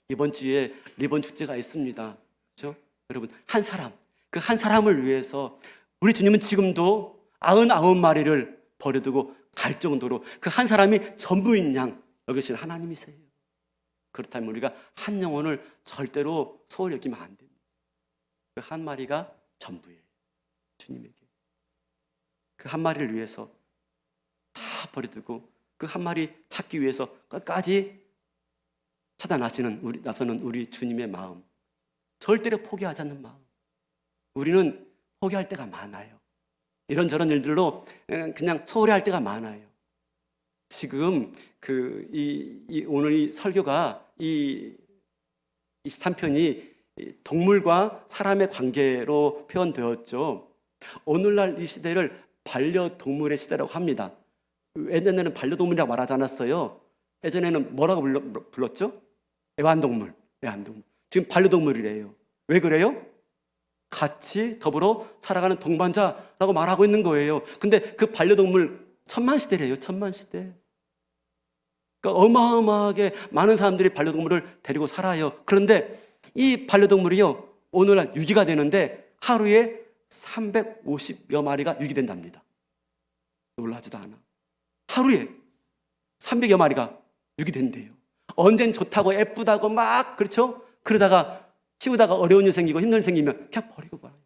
이번 주에 리본 축제가 있습니다. 그렇죠? 여러분, 한 사람, 그 한 사람을 위해서 우리 주님은 지금도 99마리를 버려두고 갈 정도로 그 한 사람이 전부인 양 여기신 하나님이세요. 그렇다면 우리가 한 영혼을 절대로 소홀히 여기면 안 됩니다. 그 한 마리가 전부예요. 주님에게. 그 한 마리를 위해서 다 버려두고 그 한 마리 찾기 위해서 끝까지 찾아 나서는 우리 주님의 마음. 절대로 포기하지 않는 마음. 우리는 포기할 때가 많아요. 이런저런 일들로 그냥 소홀히 할 때가 많아요. 지금 오늘 이 설교가 이 23편이 동물과 사람의 관계로 표현되었죠. 오늘날 이 시대를 반려동물의 시대라고 합니다. 예전에는 반려동물이라고 말하지 않았어요. 예전에는 뭐라고 불렀죠? 애완동물. 지금 반려동물이래요. 왜 그래요? 같이 더불어 살아가는 동반자라고 말하고 있는 거예요. 근데 그 반려동물 천만시대래요. 천만시대. 그러니까 어마어마하게 많은 사람들이 반려동물을 데리고 살아요. 그런데 이 반려동물이요, 오늘날 유기가 되는데 하루에 350여 마리가 유기된답니다. 놀라지도 않아. 하루에 300여 마리가 유기된대요. 언젠 좋다고 예쁘다고 막, 그렇죠? 그러다가 키우다가 어려운 일 생기고 힘든 일 생기면 그냥 버리고 봐요.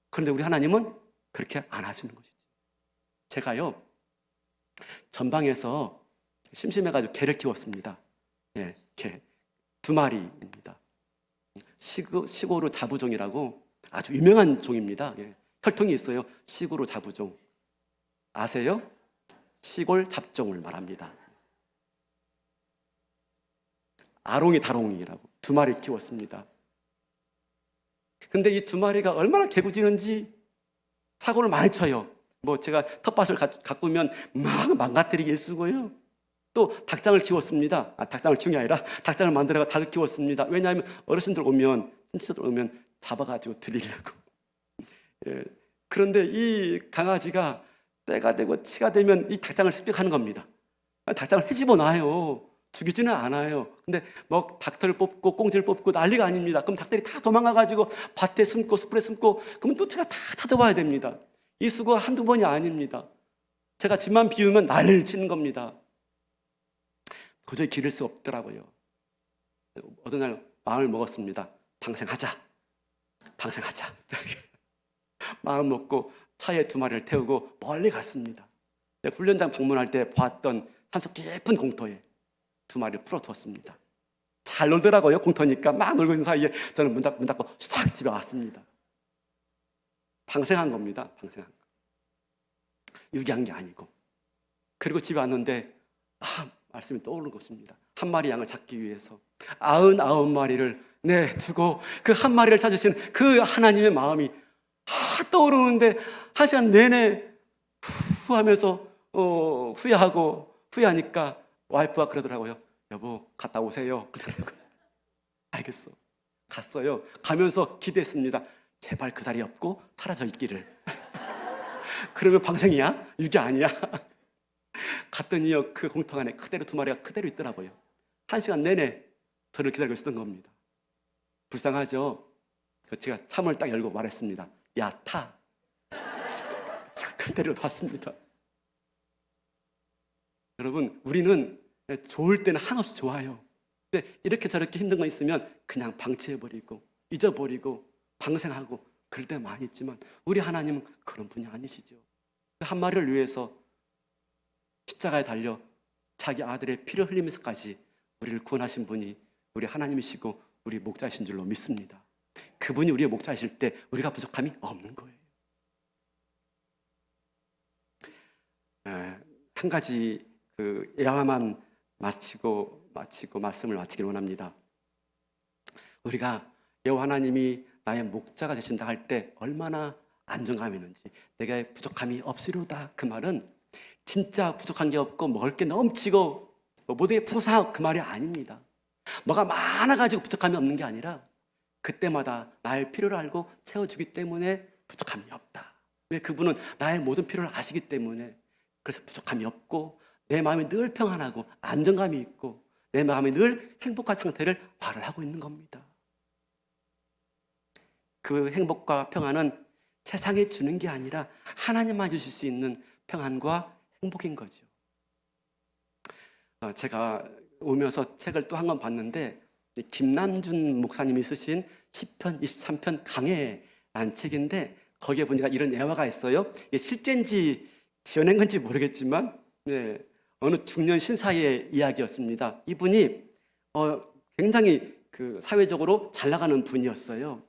그런데 우리 하나님은 그렇게 안 하시는 것이죠. 제가요, 전방에서 심심해가지고 개를 키웠습니다. 개. 2마리입니다. 시고르 자부종이라고 아주 유명한 종입니다. 혈통이 있어요. 시고르 자부종. 아세요? 시골 잡종을 말합니다. 아롱이 다롱이라고 2마리 키웠습니다. 근데 이 2마리가 얼마나 개구지는지 사고를 많이 쳐요. 뭐 제가 텃밭을 가꾸면 막 망가뜨리기 일쑤고요. 또 닭장을 키웠습니다. 닭장을 키운 게 아니라 닭장을 만들어서 닭을 키웠습니다. 왜냐하면 어르신들 오면, 친척들 오면 잡아가지고 드리려고. 그런데 이 강아지가 때가 되고 치가 되면 이 닭장을 습격하는 겁니다. 닭장을 헤집어 놔요. 죽이지는 않아요. 근데 뭐 닭털을 뽑고 꽁지를 뽑고 난리가 아닙니다. 그럼 닭들이 다 도망가가지고 밭에 숨고 숯불에 숨고, 그러면 또 제가 다 찾아봐야 됩니다. 이 수고가 한두 번이 아닙니다. 제가 집만 비우면 난리를 치는 겁니다. 도저히 기를 수 없더라고요. 어느 날 마음을 먹었습니다. 방생하자. 마음 먹고 차에 2마리를 태우고 멀리 갔습니다. 훈련장 방문할 때 봤던 산속 깊은 공터에 2마리를 풀어두었습니다. 잘 놀더라고요. 공터니까 막 놀고 있는 사이에 저는 문 닫고 싹 집에 왔습니다. 방생한 겁니다. 방생한 거. 유기한 게 아니고. 그리고 집에 왔는데 말씀이 떠오르는 것입니다. 한 마리 양을 찾기 위해서 99마리를 두고 그 한 마리를 찾으신 그 하나님의 마음이 떠오르는데 한 시간 내내 하면서 후회하니까 와이프가 그러더라고요. 여보, 갔다 오세요. 그러더라고요. 알겠어. 갔어요. 가면서 기대했습니다. 제발 그 자리에 없고 사라져 있기를. 그러면 방생이야? 유기 아니야? 갔더니요, 그 공터 안에 그대로 2마리가 그대로 있더라고요. 1시간 내내 저를 기다리고 있었던 겁니다. 불쌍하죠? 제가 참을 딱 열고 말했습니다. 야, 타. 그대로 놨습니다. 여러분, 우리는 좋을 때는 한없이 좋아요. 근데 이렇게 저렇게 힘든 거 있으면 그냥 방치해버리고 잊어버리고 방생하고 그럴 때 많이 있지만 우리 하나님은 그런 분이 아니시죠. 한 마리를 위해서 십자가에 달려 자기 아들의 피를 흘리면서까지 우리를 구원하신 분이 우리 하나님이시고 우리 목자이신 줄로 믿습니다. 그분이 우리의 목자이실 때 우리가 부족함이 없는 거예요. 한 가지 예화만 마치고 말씀을 마치길 원합니다. 우리가 여호와 하나님이 나의 목자가 되신다 할 때 얼마나 안정감이 있는지, 내게 부족함이 없으리로다, 그 말은 진짜 부족한 게 없고 먹을 게 넘치고 모든 게 풍성하고 그 말이 아닙니다. 뭐가 많아가지고 부족함이 없는 게 아니라 그때마다 나의 필요를 알고 채워주기 때문에 부족함이 없다. 왜? 그분은 나의 모든 필요를 아시기 때문에. 그래서 부족함이 없고 내 마음이 늘 평안하고 안정감이 있고 내 마음이 늘 행복한 상태를 말을 하고 있는 겁니다. 그 행복과 평안은 세상에 주는 게 아니라 하나님만 주실 수 있는 평안과 행복인 거죠. 제가 오면서 책을 또 한 권 봤는데 김남준 목사님이 쓰신 시편 23편 강해라는 책인데 거기에 보니까 이런 예화가 있어요. 이게 실제인지 지어낸 건지 모르겠지만 어느 중년 신사의 이야기였습니다. 이분이 굉장히 사회적으로 잘 나가는 분이었어요.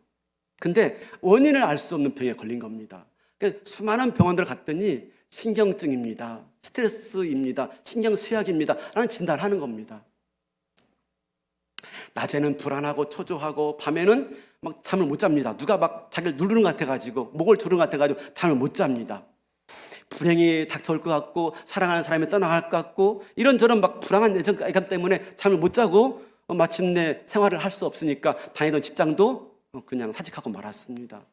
근데 원인을 알 수 없는 병에 걸린 겁니다. 그러니까 수많은 병원들 갔더니 신경증입니다, 스트레스입니다, 신경쇠약입니다 라는 진단을 하는 겁니다. 낮에는 불안하고 초조하고 밤에는 막 잠을 못 잡니다. 누가 막 자기를 누르는 것 같아가지고 목을 조르는 것 같아가지고 잠을 못 잡니다. 불행이 닥쳐올 것 같고 사랑하는 사람이 떠나갈 것 같고 이런저런 막 불안한 예정감 때문에 잠을 못 자고 마침내 생활을 할 수 없으니까 다니던 직장도 그냥 사직하고 말았습니다.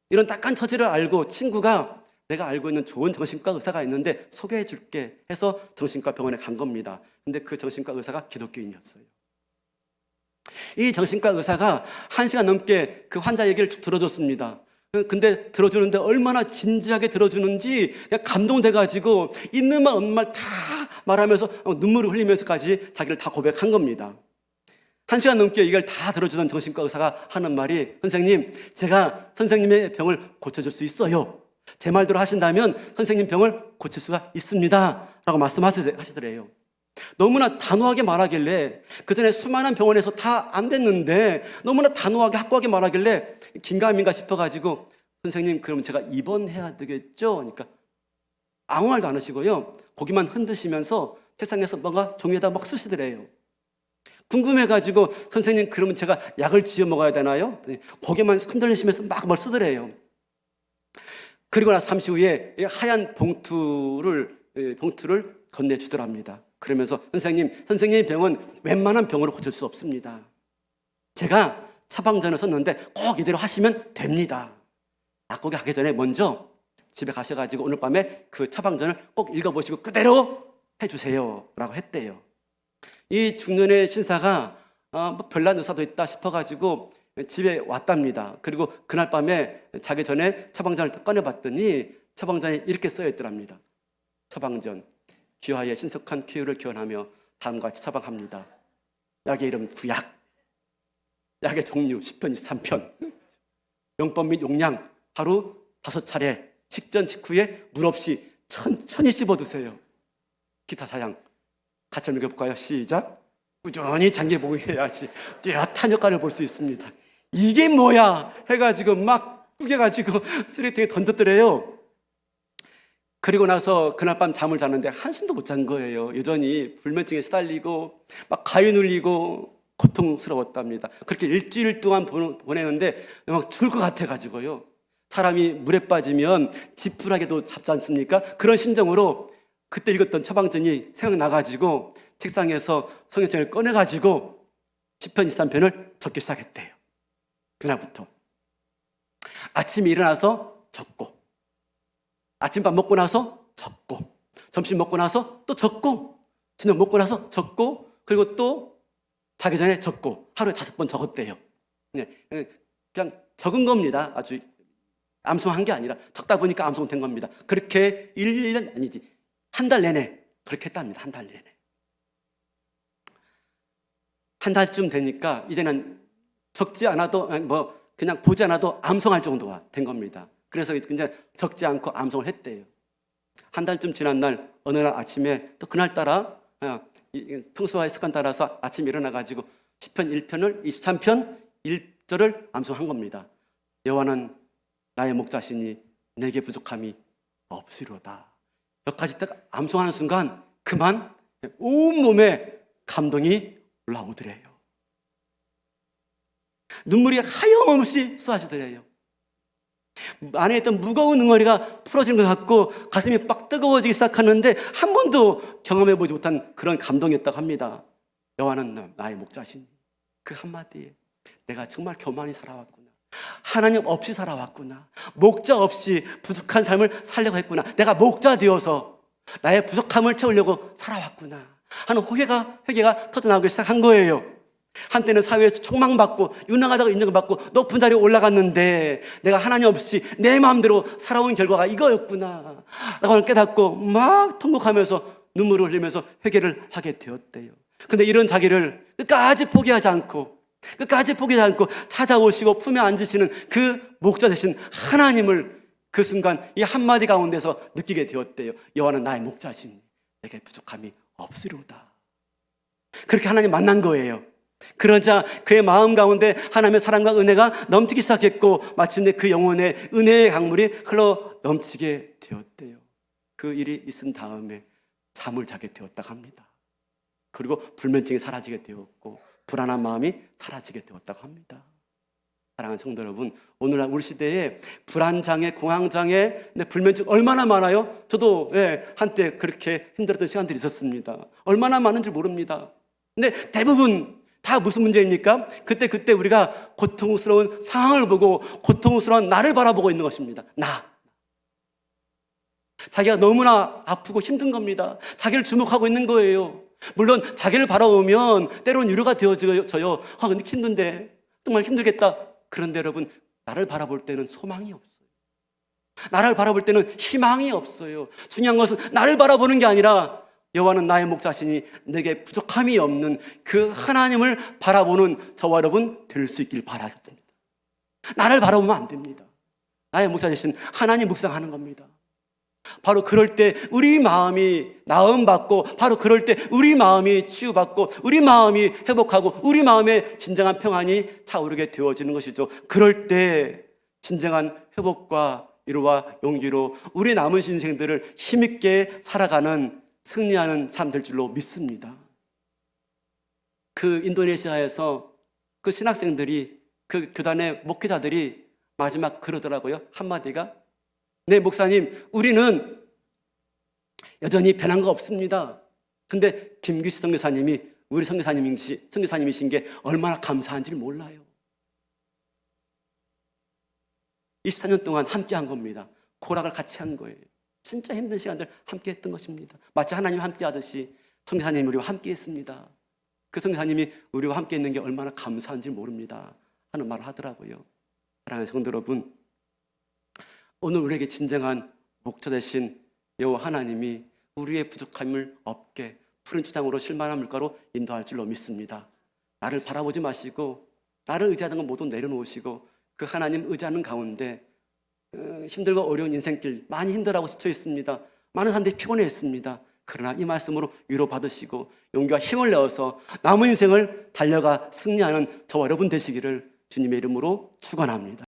이런 딱한 처지를 알고 친구가 내가 알고 있는 좋은 정신과 의사가 있는데 소개해 줄게 해서 정신과 병원에 간 겁니다. 근데 그 정신과 의사가 기독교인이었어요. 이 정신과 의사가 1시간 넘게 그 환자 얘기를 쭉 들어줬습니다. 근데 들어주는데 얼마나 진지하게 들어주는지 그냥 감동돼가지고 있는 말 없는 말 다 말하면서 눈물을 흘리면서까지 자기를 다 고백한 겁니다. 1시간 넘게 이걸 다 들어주던 정신과 의사가 하는 말이, 선생님, 제가 선생님의 병을 고쳐줄 수 있어요. 제 말대로 하신다면 선생님 병을 고칠 수가 있습니다 라고 말씀하시더래요. 너무나 단호하게 말하길래, 그 전에 수많은 병원에서 다 안 됐는데 너무나 단호하게 확고하게 말하길래 긴가민가 싶어가지고, 선생님 그럼 제가 입원해야 되겠죠? 그러니까 아무 말도 안 하시고요, 고기만 흔드시면서 책상에서 뭔가 종이에다 막 쓰시더래요. 궁금해가지고, 선생님 그러면 제가 약을 지어 먹어야 되나요? 고개만 흔들리시면서 막 뭘 쓰더래요. 그리고 나서 잠시 후에 하얀 봉투를 건네주더랍니다. 그러면서 선생님 병은 웬만한 병으로 고칠 수 없습니다. 제가 처방전을 썼는데 꼭 이대로 하시면 됩니다. 약국에 가기 전에 먼저 집에 가셔가지고 오늘 밤에 그 처방전을 꼭 읽어보시고 그대로 해주세요 라고 했대요. 이 중년의 신사가 별난 의사도 있다 싶어가지고 집에 왔답니다. 그리고 그날 밤에 자기 전에 처방전을 꺼내봤더니 처방전에 이렇게 써여 있더랍니다. 처방전, 귀하의 신속한 쾌유를 기원하며 다음과 같이 처방합니다. 약의 이름 구약, 약의 종류 10편 23편, 용법 및 용량 하루 5차례, 식전 직후에 물 없이 천천히 씹어 드세요. 기타 사양 같이 한번 읽어볼까요? 시작. 꾸준히 장기보고 해야지 뚜렷한 효과를 볼 수 있습니다. 이게 뭐야 해가지고 막 꾸겨가지고 쓰레기통에 던졌더래요. 그리고 나서 그날 밤 잠을 자는데 한숨도 못 잔 거예요. 여전히 불면증에 시달리고 막 가위 눌리고 고통스러웠답니다. 그렇게 일주일 동안 보내는데 막 죽을 것 같아가지고요. 사람이 물에 빠지면 지푸라기도 잡지 않습니까? 그런 심정으로 그때 읽었던 처방전이 생각나가지고 책상에서 성경책을 꺼내가지고 시편 23편을 적기 시작했대요. 그날부터 아침에 일어나서 적고, 아침밥 먹고 나서 적고, 점심 먹고 나서 또 적고, 저녁 먹고 나서 적고, 그리고 또 자기 전에 적고, 하루에 5번 적었대요. 그냥 적은 겁니다. 아주 암송한 게 아니라 적다 보니까 암송된 겁니다. 그렇게 1년 아니지, 한 달 내내 그렇게 했답니다. 한 달 내내. 한 달쯤 되니까 이제는 적지 않아도 그냥 보지 않아도 암송할 정도가 된 겁니다. 그래서 이제 적지 않고 암송을 했대요. 한 달쯤 지난 날 어느 날 아침에 또 그날따라 평소와의 습관 따라서 아침에 일어나가지고 시편 1편을 23편 1절을 암송한 겁니다. 여호와는 나의 목자시니 내게 부족함이 없으리로다. 여기까지 딱 암송하는 순간 그만 온몸에 감동이 올라오더래요. 눈물이 하염없이 쏟아지더래요. 안에 있던 무거운 응어리가 풀어지는 것 같고 가슴이 빡 뜨거워지기 시작하는데 한 번도 경험해보지 못한 그런 감동이었다고 합니다. 여호와는 나의 목자시니 그 한마디에 내가 정말 교만히 살아왔구나. 하나님 없이 살아왔구나. 목자 없이 부족한 삶을 살려고 했구나. 내가 목자 되어서 나의 부족함을 채우려고 살아왔구나 하는 회개가 터져나오기 시작한 거예요. 한때는 사회에서 촉망받고 유능하다고 인정을 받고 높은 자리에 올라갔는데 내가 하나님 없이 내 마음대로 살아온 결과가 이거였구나 라고 깨닫고 막 통곡하면서 눈물을 흘리면서 회개를 하게 되었대요. 근데 이런 자기를 끝까지 포기하지 않고 찾아오시고 품에 앉으시는 그 목자 되신 하나님을 그 순간 이 한마디 가운데서 느끼게 되었대요. 여호와는 나의 목자시니 내게 부족함이 없으리로다. 그렇게 하나님 만난 거예요. 그러자 그의 마음 가운데 하나님의 사랑과 은혜가 넘치기 시작했고 마침내 그 영혼의 은혜의 강물이 흘러 넘치게 되었대요. 그 일이 있은 다음에 잠을 자게 되었다고 합니다. 그리고 불면증이 사라지게 되었고 불안한 마음이 사라지게 되었다고 합니다. 사랑하는 성도 여러분, 오늘날 우리 시대에 불안장애, 공황장애, 불면증 얼마나 많아요? 저도 한때 그렇게 힘들었던 시간들이 있었습니다. 얼마나 많은지 모릅니다. 근데 대부분 다 무슨 문제입니까? 그때 우리가 고통스러운 상황을 보고 고통스러운 나를 바라보고 있는 것입니다. 자기가 너무나 아프고 힘든 겁니다. 자기를 주목하고 있는 거예요. 물론 자기를 바라보면 때로는 위로가 되어져요. 근데 힘든데 정말 힘들겠다. 그런데 여러분, 나를 바라볼 때는 소망이 없어요. 나를 바라볼 때는 희망이 없어요. 중요한 것은 나를 바라보는 게 아니라 여호와는 나의 목자시니 내게 부족함이 없는 그 하나님을 바라보는 저와 여러분 될 수 있길 바라겠습니다. 나를 바라보면 안 됩니다. 나의 목자 되신 하나님 묵상하는 겁니다. 바로 그럴 때 우리 마음이 나음받고 바로 그럴 때 우리 마음이 치유받고 우리 마음이 회복하고 우리 마음에 진정한 평안이 차오르게 되어지는 것이죠. 그럴 때 진정한 회복과 위로와 용기로 우리 남은 인생들을 힘있게 살아가는 승리하는 삶 될 줄로 믿습니다. 그 인도네시아에서 그 신학생들이 그 교단의 목회자들이 마지막 그러더라고요. 한마디가 네 목사님, 우리는 여전히 변한 거 없습니다. 근데 김규식 선교사님이 우리 선교사님이신 게 얼마나 감사한지 몰라요. 24년 동안 함께 한 겁니다. 고락을 같이 한 거예요. 진짜 힘든 시간들 함께 했던 것입니다. 마치 하나님 함께 하듯이 선교사님이 우리와 함께 했습니다. 그 선교사님이 우리와 함께 있는 게 얼마나 감사한지 모릅니다 하는 말을 하더라고요. 사랑하는 성도 여러분, 오늘 우리에게 진정한 목자 되신 여호와 하나님이 우리의 부족함을 없게 푸른 초장으로 실만한 물가로 인도할 줄로 믿습니다. 나를 바라보지 마시고 나를 의지하는 건 모두 내려놓으시고 그 하나님 의지하는 가운데 힘들고 어려운 인생길 많이 힘들어하고 지쳐 있습니다. 많은 사람들이 피곤해했습니다. 그러나 이 말씀으로 위로받으시고 용기와 힘을 내어서 남은 인생을 달려가 승리하는 저와 여러분 되시기를 주님의 이름으로 축원합니다.